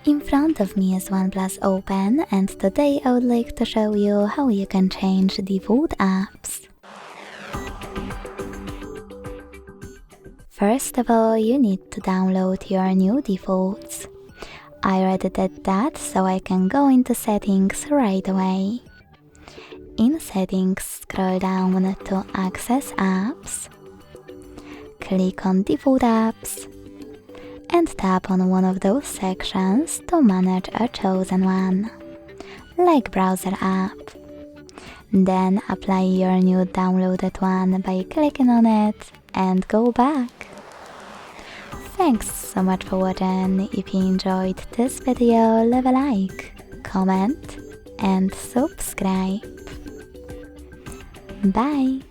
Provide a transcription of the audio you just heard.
In front of me is ONEPLUS Open, and today I would like to show you how you can change default apps. First of all, you need to download your new defaults. I already did that, so I can go into settings right away. In settings, scroll down to access apps, click on default apps, and tap on one of those sections to manage a chosen one, like browser app. Then apply your new downloaded one by clicking on it and go back. Thanks so much for watching. If you enjoyed this video, leave a like, comment and subscribe. Bye!